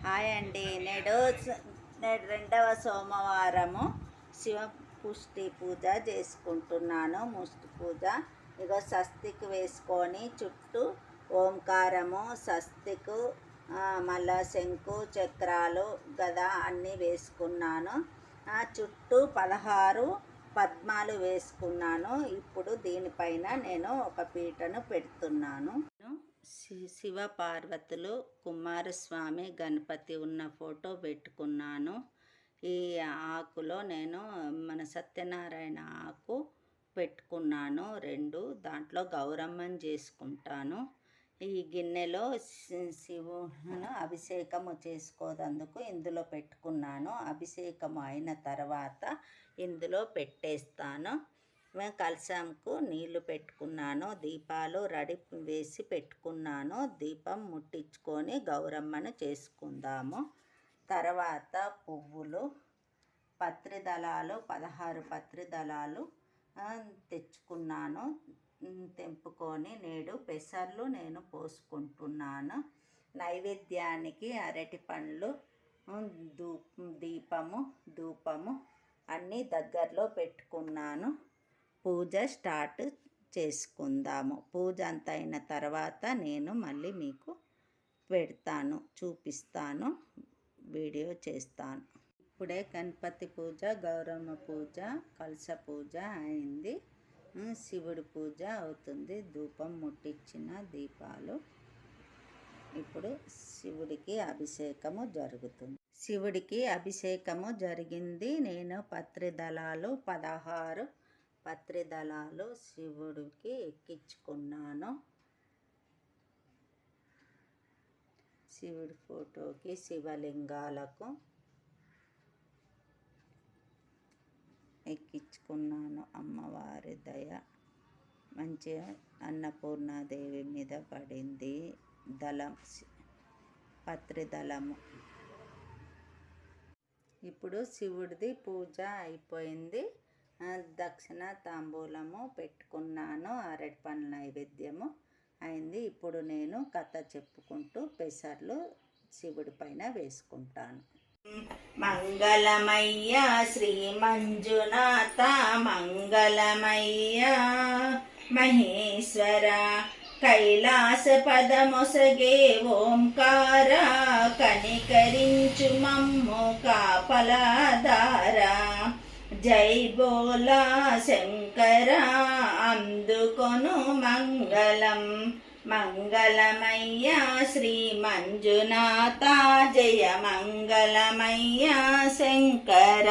Hi అండి. నేడు రెండవ సోమవారము శివ పుష్టి పూజ చేసుకుంటున్నాను. ముష్టి పూజ ఇగో స్వస్తిక్ వేసుకొని చుట్టూ ఓంకారము స్వస్తిక్ మళ్ళా శంకు చక్రాలు గద అన్నీ వేసుకున్నాను. చుట్టూ 16 పద్మాలు వేసుకున్నాను. ఇప్పుడు దీనిపైన నేను ఒక పీటను పెడుతున్నాను. శివ పార్వతులు కుమారస్వామి గణపతి ఉన్న ఫోటో పెట్టుకున్నాను. ఈ ఆకులో నేను మన సత్యనారాయణ ఆకు పెట్టుకున్నాను 2. దాంట్లో గౌరమ్మని చేసుకుంటాను. ఈ గిన్నెలో శివును అభిషేకము చేసుకోదందుకు ఇందులో పెట్టుకున్నాను. అభిషేకం అయిన తర్వాత ఇందులో పెట్టేస్తాను. కలశంకు నీళ్లు పెట్టుకున్నాను. దీపాలు రెడీ వేసి పెట్టుకున్నాను. దీపం ముట్టించుకొని గౌరమ్మను చేసుకుందాము. తర్వాత పువ్వులు పత్రిదళాలు 16 పత్రిదళాలు తెచ్చుకున్నాను. తెంపుకొని నేడు పెసర్లు నేను పోసుకుంటున్నాను. నైవేద్యానికి అరటి పండ్లు దీపము ధూపము అన్నీ దగ్గరలో పెట్టుకున్నాను. పూజ స్టార్ట్ చేసుకుందాము. పూజ అంత అయిన తర్వాత నేను మళ్ళీ మీకు పెడతాను, చూపిస్తాను, వీడియో చేస్తాను. ఇప్పుడే గణపతి పూజ, గౌరమ్మ పూజ, కలశ పూజ అయింది. శివుడి పూజ అవుతుంది. ధూపం ముట్టించిన దీపాలు. ఇప్పుడు శివుడికి అభిషేకము జరుగుతుంది. శివుడికి అభిషేకము జరిగింది. నేను పత్రిదళాలు 16 పత్రిదళాలు శివుడికి ఎక్కించుకున్నాను. శివుడి ఫోటోకి శివలింగాలకు ఎక్కించుకున్నాను. అమ్మవారి దయ మంచిగా అన్నపూర్ణాదేవి మీద పడింది. దళం పత్రిదళము. ఇప్పుడు శివుడిది పూజ అయిపోయింది. దక్షిణ తాంబూలము పెట్టుకున్నాను. అరటి పండ్ల నైవేద్యము అయింది. ఇప్పుడు నేను కథ చెప్పుకుంటూ పెసర్లు శివుడి పైన వేసుకుంటాను. మంగళమయ్య శ్రీ మంజునాథ మంగళమయ్య మహేశ్వర కైలాస పదమొసగే ఓంకార కనికరించు మమ్ము కాపలాదారా. జై బోలా శంకర అందుకొను మంగళం. మంగళమయ్య శ్రీ మంజునాథ జయ మంగళమయ్య శంకర.